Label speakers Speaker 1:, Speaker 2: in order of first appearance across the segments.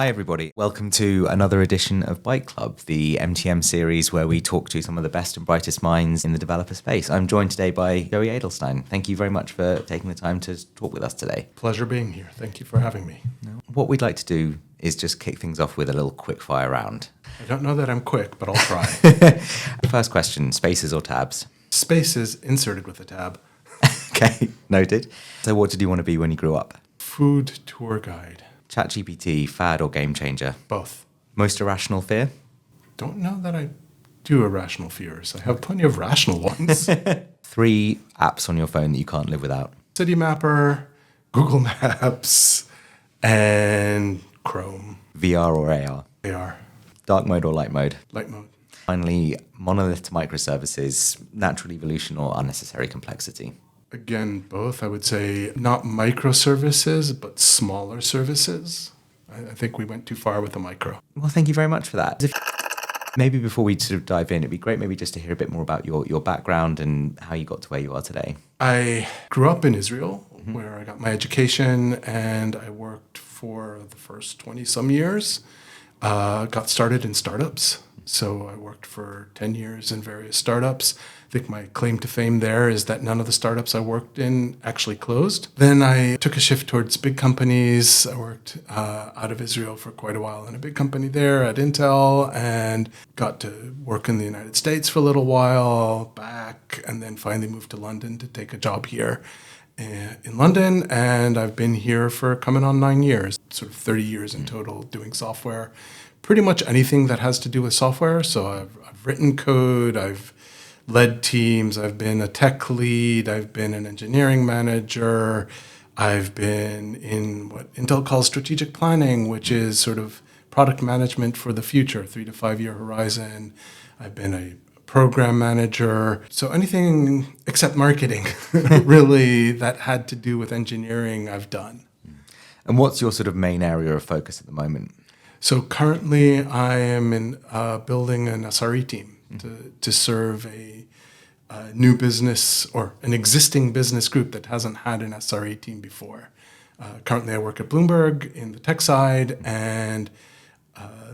Speaker 1: Hi everybody, welcome to another edition of Byte Club, the MTM series where we talk to some of the best and brightest minds in the developer space. I'm joined today by Joey Edelstein. Thank you very much for taking the time to talk with us today.
Speaker 2: Pleasure being here. Thank you for having me.
Speaker 1: What we'd like to do is just kick things off with a little quick fire round.
Speaker 2: I don't know that I'm quick, but I'll try.
Speaker 1: First question, spaces or tabs?
Speaker 2: Spaces inserted with a tab.
Speaker 1: Okay, noted. So what did you want to be when you grew up?
Speaker 2: Food tour guide.
Speaker 1: ChatGPT, fad or game changer?
Speaker 2: Both.
Speaker 1: Most irrational fear?
Speaker 2: Don't know that I do irrational fears. I have plenty of rational ones.
Speaker 1: 3 apps on your phone that you can't live without?
Speaker 2: City Mapper, Google Maps, and Chrome.
Speaker 1: VR or AR?
Speaker 2: AR.
Speaker 1: Dark mode or light mode?
Speaker 2: Light mode.
Speaker 1: Finally, monolith to microservices, natural evolution or unnecessary complexity?
Speaker 2: Again, both. I would say not microservices, but smaller services. I think we went too far with the micro.
Speaker 1: Well, thank you very much for that. Maybe before we sort of dive in, it'd be great maybe just to hear a bit more about your background and how you got to where you are today.
Speaker 2: I grew up in Israel, where I got my education, and I worked for the first 20-some years. Got started in startups. So I worked for 10 years in various startups. I think my claim to fame there is that none of the startups I worked in actually closed. Then I took a shift towards big companies. I worked out of Israel for quite a while in a big company there at Intel and got to work in the United States for a little while back, and then finally moved to London to take a job here in London. And I've been here for coming on 9 years, sort of 30 years in total doing software. Pretty much anything that has to do with software. So I've written code, I've led teams, I've been a tech lead, I've been an engineering manager, I've been in what Intel calls strategic planning, which is sort of product management for the future, 3 to 5 year horizon. I've been a program manager. So anything except marketing, really, that had to do with engineering, I've done.
Speaker 1: And what's your sort of main area of focus at the moment?
Speaker 2: So currently I am in building an SRE team to serve a new business or an existing business group that hasn't had an SRE team before. Currently I work at Bloomberg in the tech side, and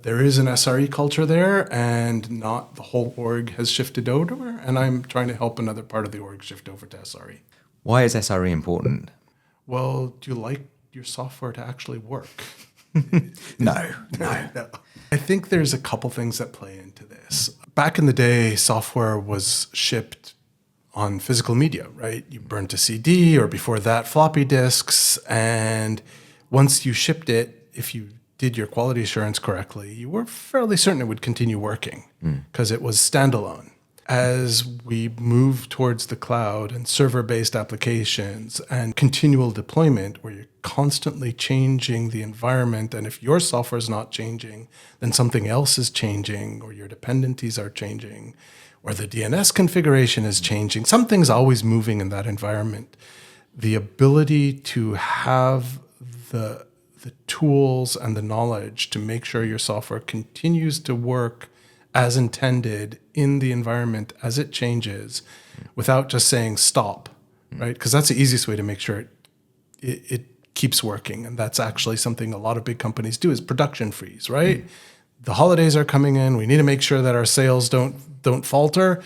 Speaker 2: there is an SRE culture there, and not the whole org has shifted over, and I'm trying to help another part of the org shift over to SRE.
Speaker 1: Why is SRE important?
Speaker 2: Well, do you like your software to actually work?
Speaker 1: No.
Speaker 2: I think there's a couple things that play into this. Back in the day, software was shipped on physical media, right? You burnt a CD, or before that, floppy disks. And once you shipped it, if you did your quality assurance correctly, you were fairly certain it would continue working because it was standalone. As we move towards the cloud and server-based applications and continual deployment, where you're constantly changing the environment, and if your software is not changing, then something else is changing, or your dependencies are changing, or the DNS configuration is changing. Something's always moving in that environment. The ability to have the tools and the knowledge to make sure your software continues to work as intended in the environment as it changes, without just saying stop, right? Because that's the easiest way to make sure it keeps working. And that's actually something a lot of big companies do, is production freeze, right? The holidays are coming in. We need to make sure that our sales don't falter.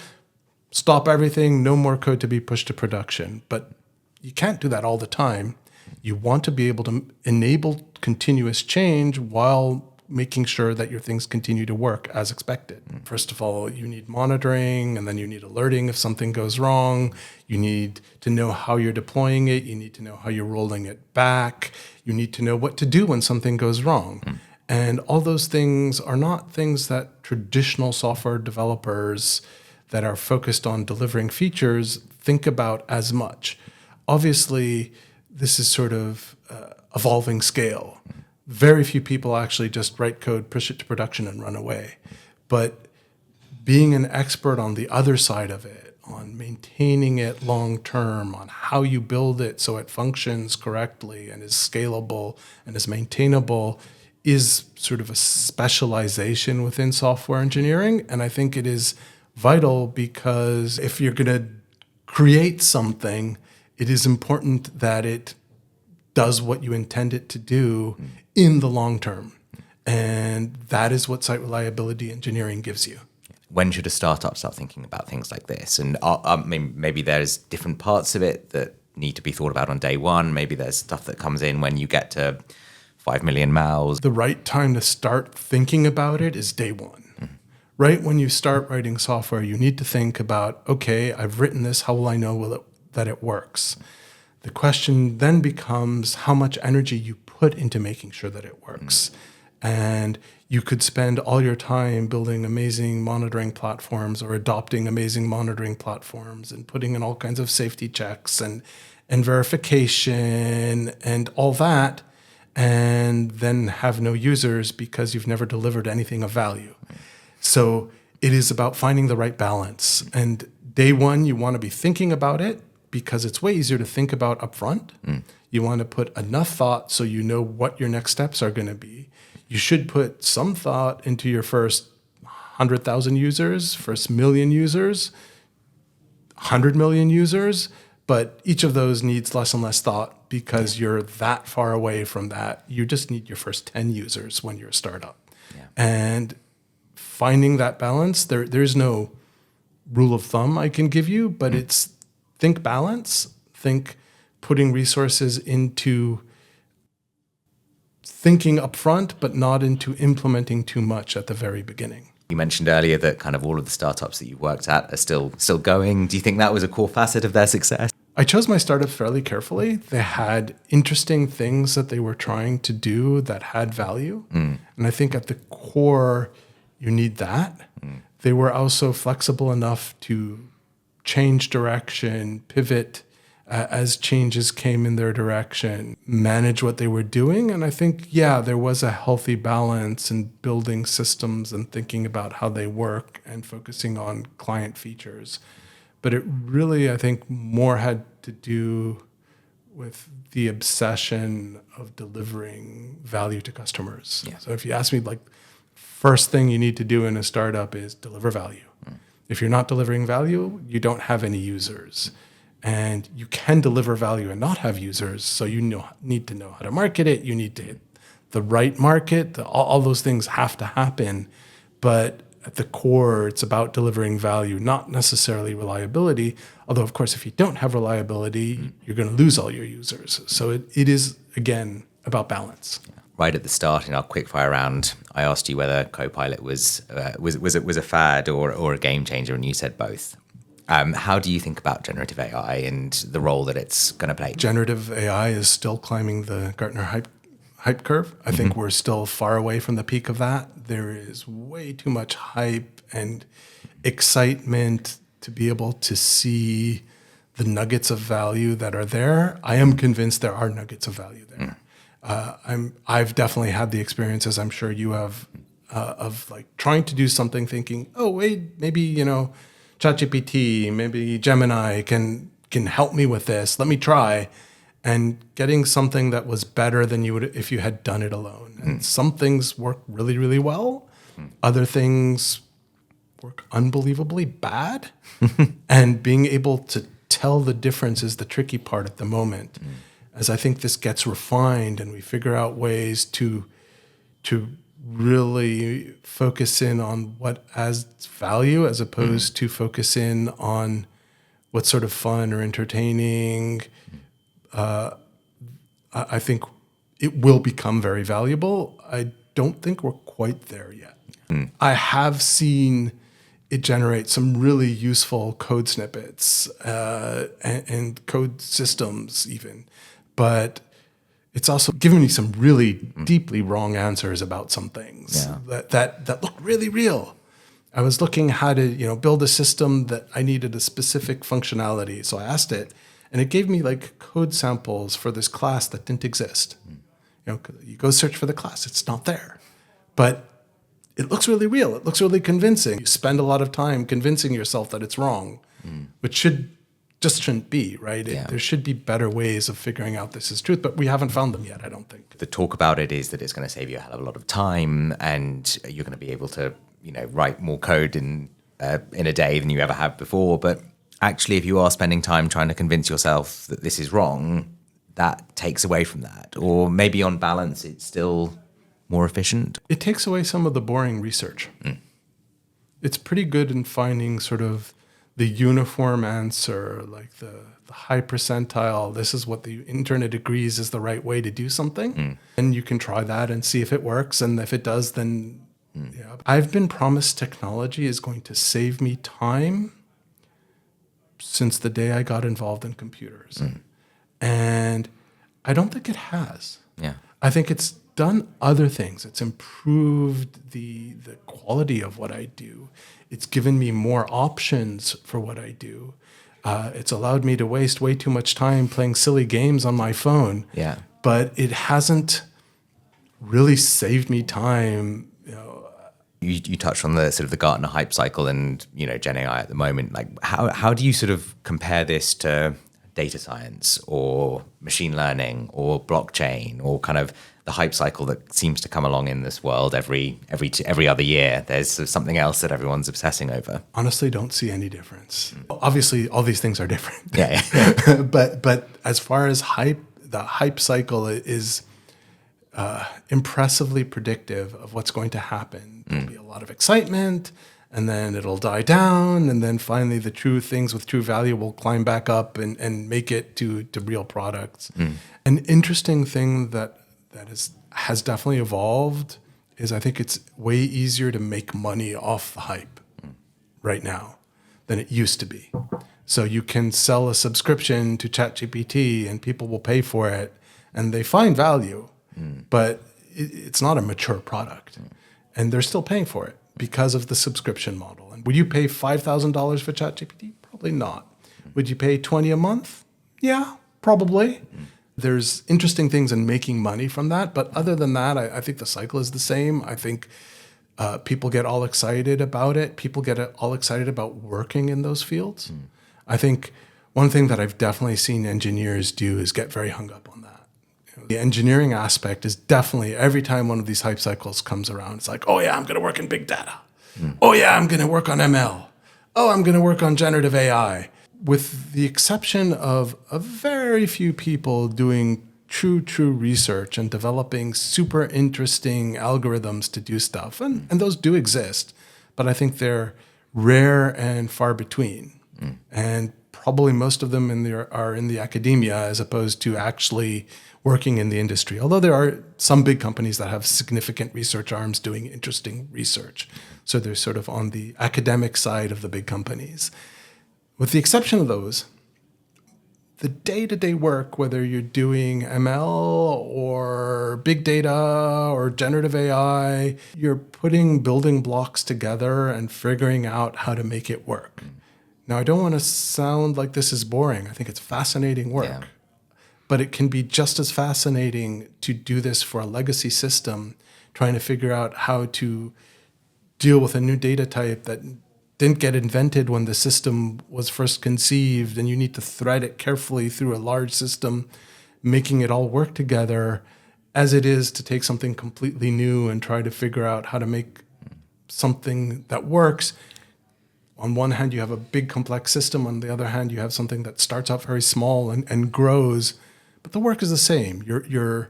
Speaker 2: Stop everything. No more code to be pushed to production. But you can't do that all the time. You want to be able to enable continuous change while making sure that your things continue to work as expected. First of all, you need monitoring, and then you need alerting if something goes wrong. You need to know how you're deploying it. You need to know how you're rolling it back. You need to know what to do when something goes wrong. And all those things are not things that traditional software developers that are focused on delivering features think about as much. Obviously, this is sort of evolving scale. Very few people actually just write code, push it to production, and run away. But being an expert on the other side of it, on maintaining it long term, on how you build it so it functions correctly and is scalable and is maintainable, is sort of a specialization within software engineering. And I think it is vital, because if you're going to create something, it is important that it does what you intend it to do in the long term. And that is what site reliability engineering gives you.
Speaker 1: When should a startup start thinking about things like this? And maybe there's different parts of it that need to be thought about on day one. Maybe there's stuff that comes in when you get to 5 million MAUs.
Speaker 2: The right time to start thinking about it is day one. Right when you start writing software, you need to think about, okay, I've written this. How will I know that it works? The question then becomes how much energy you put into making sure that it works. And you could spend all your time building amazing monitoring platforms or adopting amazing monitoring platforms and putting in all kinds of safety checks and verification and all that, and then have no users because you've never delivered anything of value. So it is about finding the right balance. And day one, you want to be thinking about it because it's way easier to think about upfront. You want to put enough thought so you know what your next steps are going to be. You should put some thought into your first 100,000 users, first million users, 100 million users, but each of those needs less and less thought because you're that far away from that. You just need your first 10 users when you're a startup. And finding that balance, there's no rule of thumb I can give you, but it's think balance, think putting resources into thinking upfront, but not into implementing too much at the very beginning.
Speaker 1: You mentioned earlier that kind of all of the startups that you've worked at are still going. Do you think that was a core facet of their success?
Speaker 2: I chose my startups fairly carefully. They had interesting things that they were trying to do that had value. And I think at the core, you need that. They were also flexible enough to change direction, pivot as changes came in their direction, manage what they were doing. And I think, there was a healthy balance in building systems and thinking about how they work and focusing on client features. But it really, I think, more had to do with the obsession of delivering value to customers. So if you ask me, first thing you need to do in a startup is deliver value. If you're not delivering value, you don't have any users. And you can deliver value and not have users, so you need to know how to market it. You need to hit the right market. All those things have to happen. But at the core, it's about delivering value, not necessarily reliability. Although, of course, if you don't have reliability, you're going to lose all your users. So it is, again, about balance.
Speaker 1: Right at the start in our quickfire round, I asked you whether Copilot was a fad or a game changer, and you said both. How do you think about generative AI and the role that it's going to play?
Speaker 2: Generative AI is still climbing the Gartner hype curve. I think we're still far away from the peak of that. There is way too much hype and excitement to be able to see the nuggets of value that are there. I am convinced there are nuggets of value there. I've definitely had the experiences, I'm sure you have, of trying to do something thinking, oh, wait, maybe, ChatGPT, maybe Gemini can help me with this. Let me try. And getting something that was better than you would if you had done it alone. And some things work really, really well. Other things work unbelievably bad. And being able to tell the difference is the tricky part at the moment. As I think this gets refined and we figure out ways to really focus in on what adds value as opposed to focus in on what's sort of fun or entertaining. I think it will become very valuable. I don't think we're quite there yet. I have seen it generate some really useful code snippets and code systems even, but it's also given me some really deeply wrong answers about some things that look really real. I was looking how to build a system that I needed a specific functionality, so I asked it, and it gave me code samples for this class that didn't exist. You go search for the class, it's not there, but it looks really real. It looks really convincing. You spend a lot of time convincing yourself that it's wrong, which shouldn't be, right? There should be better ways of figuring out this is truth, but we haven't found them yet, I don't think.
Speaker 1: The talk about it is that it's going to save you a hell of a lot of time, and you're going to be able to, write more code in a day than you ever have before. But actually, if you are spending time trying to convince yourself that this is wrong, that takes away from that. Or maybe on balance, it's still more efficient?
Speaker 2: It takes away some of the boring research. It's pretty good in finding sort of the uniform answer, like the high percentile. This is what the internet agrees is the right way to do something. And you can try that and see if it works. And if it does, then yeah. I've been promised technology is going to save me time since the day I got involved in computers. And I don't think it has.
Speaker 1: Yeah.
Speaker 2: I think it's done other things. It's improved the quality of what I do. It's given me more options for what I do. It's allowed me to waste way too much time playing silly games on my phone.
Speaker 1: Yeah.
Speaker 2: But it hasn't really saved me time.
Speaker 1: You touched on the sort of the Gartner hype cycle and, Gen AI at the moment. Like, how do you sort of compare this to data science or machine learning or blockchain or kind of the hype cycle that seems to come along in this world every other year? There's sort of something else that everyone's obsessing over.
Speaker 2: Honestly, don't see any difference. Obviously, all these things are different.
Speaker 1: Yeah.
Speaker 2: but as far as hype, the hype cycle is impressively predictive of what's going to happen. There'll be a lot of excitement, and then it'll die down, and then finally the true things with true value will climb back up and make it to real products. An interesting thing that has definitely evolved is I think it's way easier to make money off the hype right now than it used to be. So you can sell a subscription to ChatGPT and people will pay for it and they find value, but it's not a mature product. And they're still paying for it because of the subscription model. And would you pay $5,000 for ChatGPT? Probably not. Would you pay $20 a month? Yeah, probably. There's interesting things in making money from that. But other than that, I think the cycle is the same. I think people get all excited about it. People get all excited about working in those fields. I think one thing that I've definitely seen engineers do is get very hung up on that. The engineering aspect is definitely, every time one of these hype cycles comes around, it's like, oh yeah, I'm going to work in big data. Oh yeah, I'm going to work on ML. Oh, I'm going to work on generative AI. With the exception of a very few people doing true research and developing super interesting algorithms to do stuff. And those do exist, but I think they're rare and far between. And probably most of them are in the academia as opposed to actually working in the industry. Although there are some big companies that have significant research arms doing interesting research. So they're sort of on the academic side of the big companies. With the exception of those, the day-to-day work, whether you're doing ML or big data or generative AI, you're putting building blocks together and figuring out how to make it work. Now, I don't want to sound like this is boring. I think it's fascinating work. Yeah. But it can be just as fascinating to do this for a legacy system, trying to figure out how to deal with a new data type that didn't get invented when the system was first conceived, and you need to thread it carefully through a large system, making it all work together, as it is to take something completely new and try to figure out how to make something that works. On one hand, you have a big complex system. On the other hand, you have something that starts out very small and grows. But the work is the same. You're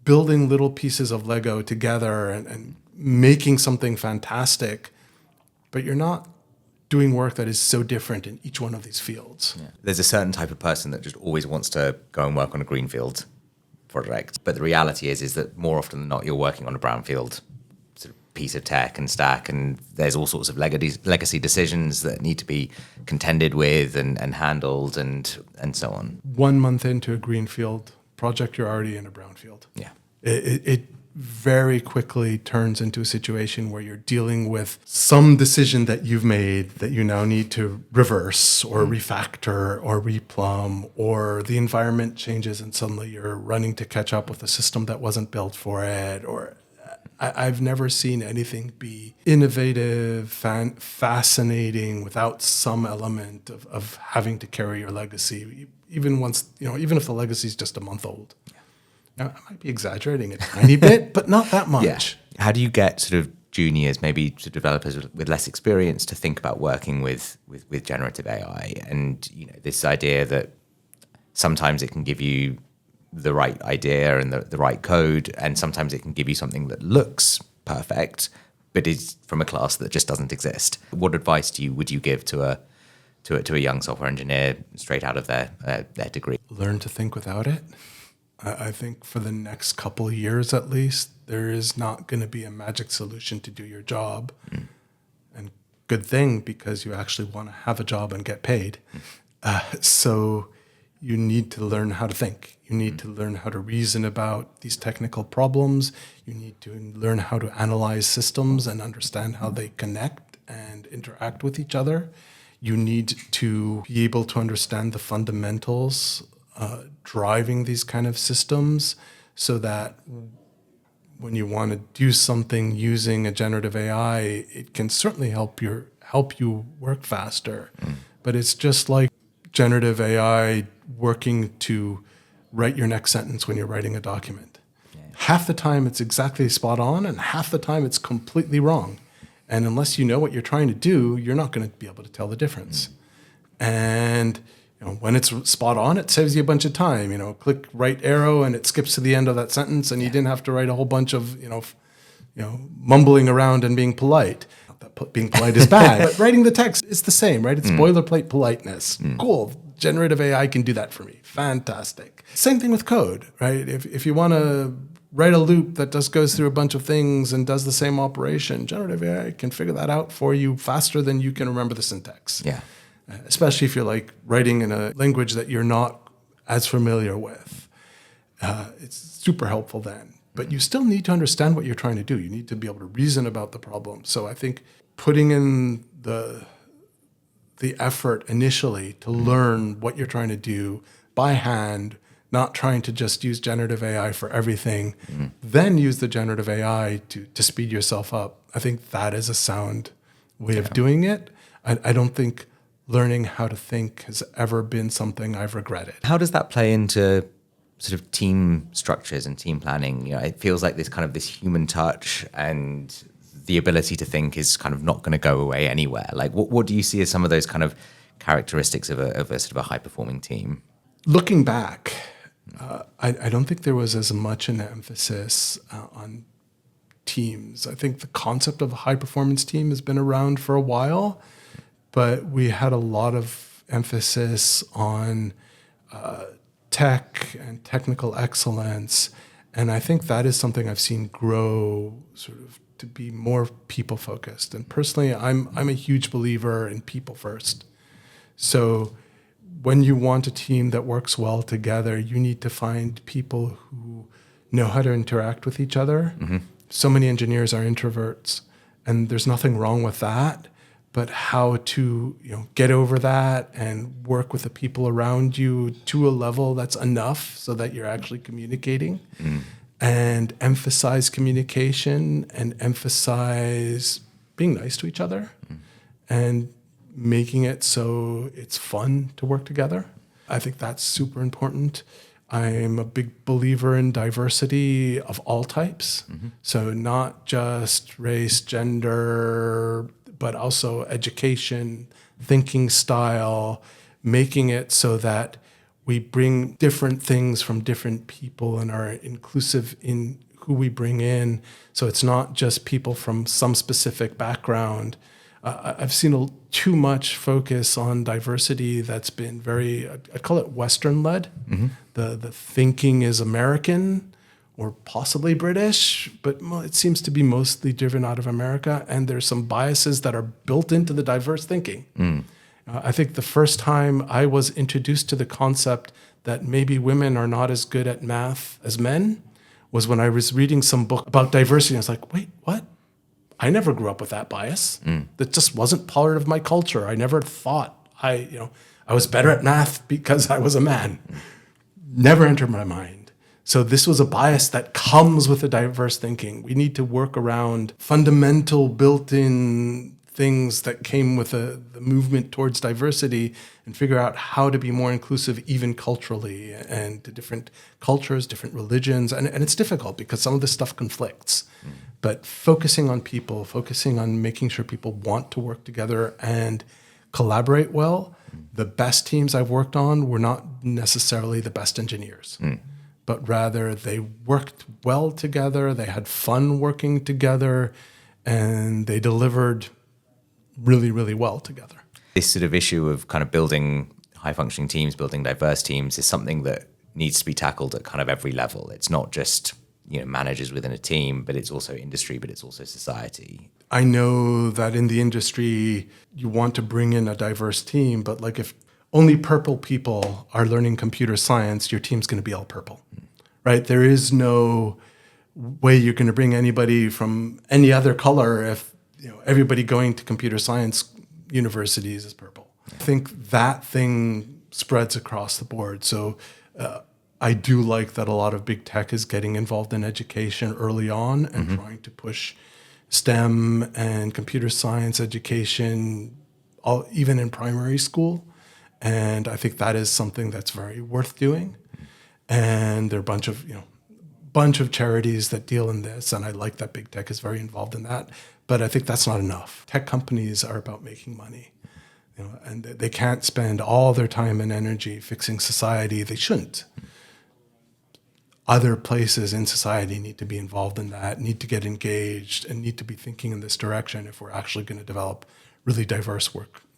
Speaker 2: building little pieces of Lego together and making something fantastic, but you're not doing work that is so different in each one of these fields.
Speaker 1: Yeah. There's a certain type of person that just always wants to go and work on a greenfield project. But the reality is that more often than not, you're working on a brownfield sort of piece of tech and stack, and there's all sorts of legacy decisions that need to be contended with and handled and so on.
Speaker 2: 1 month into a greenfield project, you're already in a brownfield.
Speaker 1: Yeah.
Speaker 2: It very quickly turns into a situation where you're dealing with some decision that you've made that you now need to reverse or refactor or replumb, or the environment changes and suddenly you're running to catch up with a system that wasn't built for it. Or I've never seen anything be innovative, fascinating without some element of having to carry your legacy, even if the legacy is just a month old. Now, I might be exaggerating a tiny bit, but not that much.
Speaker 1: Yeah. How do you get sort of juniors, maybe to developers with less experience, to think about working with generative AI? And this idea that sometimes it can give you the right idea and the right code, and sometimes it can give you something that looks perfect, but is from a class that just doesn't exist. What advice would you give to a young software engineer straight out of their degree?
Speaker 2: Learn to think without it. I think for the next couple of years at least, there is not going to be a magic solution to do your job. And good thing, because you actually want to have a job and get paid. So you need to learn how to think. You need to learn how to reason about these technical problems. You need to learn how to analyze systems and understand how they connect and interact with each other. You need to be able to understand the fundamentals driving these kind of systems, so that when you want to do something using a generative AI, it can certainly help you work faster. But it's just like generative AI working to write your next sentence when you're writing a document. Yeah. Half the time it's exactly spot on, and half the time it's completely wrong. And unless you know what you're trying to do, you're not going to be able to tell the difference. And when it's spot on, it saves you a bunch of time. Click right arrow and it skips to the end of that sentence, and you didn't have to write a whole bunch of mumbling around and being polite. Not that being polite is bad, but writing the text is the same, right? It's boilerplate politeness. Cool. Generative AI can do that for me. Fantastic. Same thing with code, right? If you want to write a loop that just goes through a bunch of things and does the same operation, generative AI can figure that out for you faster than you can remember the syntax.
Speaker 1: Yeah.
Speaker 2: Especially if you're like writing in a language that you're not as familiar with. It's super helpful then. But you still need to understand what you're trying to do. You need to be able to reason about the problem. So I think putting in the effort initially to learn what you're trying to do by hand, not trying to just use generative AI for everything, then use the generative AI to speed yourself up. I think that is a sound way of doing it. I don't think learning how to think has ever been something I've regretted.
Speaker 1: How does that play into sort of team structures and team planning? It feels like this human touch and the ability to think is kind of not going to go away anywhere. Like, what do you see as some of those kind of characteristics of a sort of a high-performing team?
Speaker 2: Looking back, I don't think there was as much an emphasis on teams. I think the concept of a high-performance team has been around for a while, but we had a lot of emphasis on tech and technical excellence. And I think that is something I've seen grow sort of to be more people-focused. And personally, I'm a huge believer in people first. So when you want a team that works well together, you need to find people who know how to interact with each other. So many engineers are introverts, and there's nothing wrong with that. But how to get over that and work with the people around you to a level that's enough so that you're actually communicating, and emphasize communication and emphasize being nice to each other, and making it so it's fun to work together. I think that's super important. I'm a big believer in diversity of all types. So not just race, gender, but also education, thinking style, making it so that we bring different things from different people and are inclusive in who we bring in. So it's not just people from some specific background. I've seen too much focus on diversity that's been very, I'd call it Western-led. The thinking is American or possibly British, but it seems to be mostly driven out of America. And there's some biases that are built into the diverse thinking. I think the first time I was introduced to the concept that maybe women are not as good at math as men was when I was reading some book about diversity. I was like, wait, what? I never grew up with that bias. That just wasn't part of my culture. I never thought I was better at math because I was a man. Never entered my mind. So this was a bias that comes with the diverse thinking. We need to work around fundamental built-in things that came with the movement towards diversity and figure out how to be more inclusive even culturally and to different cultures, different religions. And it's difficult because some of this stuff conflicts. But focusing on people, focusing on making sure people want to work together and collaborate well. The best teams I've worked on were not necessarily the best engineers. but rather they worked well together, they had fun working together, and they delivered really, really well together.
Speaker 1: This sort of issue of kind of building high-functioning teams, building diverse teams is something that needs to be tackled at kind of every level. It's not just managers within a team, but it's also industry, but it's also society.
Speaker 2: I know that in the industry, you want to bring in a diverse team, but like if only purple people are learning computer science, your team's going to be all purple, right? There is no way you're going to bring anybody from any other color if everybody going to computer science universities is purple. I think that thing spreads across the board. So I do like that a lot of big tech is getting involved in education early on and trying to push STEM and computer science education, even in primary school. And I think that is something that's very worth doing. And there are a bunch of charities that deal in this, and I like that big tech is very involved in that. But I think that's not enough. Tech companies are about making money, and they can't spend all their time and energy fixing society. They shouldn't. Other places in society need to be involved in that, need to get engaged, and need to be thinking in this direction if we're actually going to develop really diverse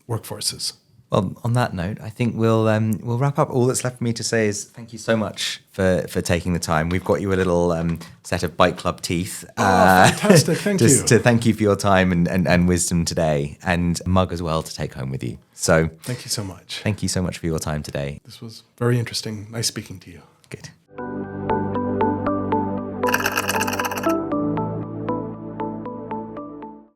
Speaker 2: workforces.
Speaker 1: Well, on that note, I think we'll wrap up. All that's left for me to say is thank you so much for taking the time. We've got you a little set of Byte Club teeth.
Speaker 2: Fantastic, thank you.
Speaker 1: Just to thank you for your time and wisdom today, and a mug as well to take home with you. So
Speaker 2: thank you so much.
Speaker 1: Thank you so much for your time today.
Speaker 2: This was very interesting. Nice speaking to you.
Speaker 1: Good.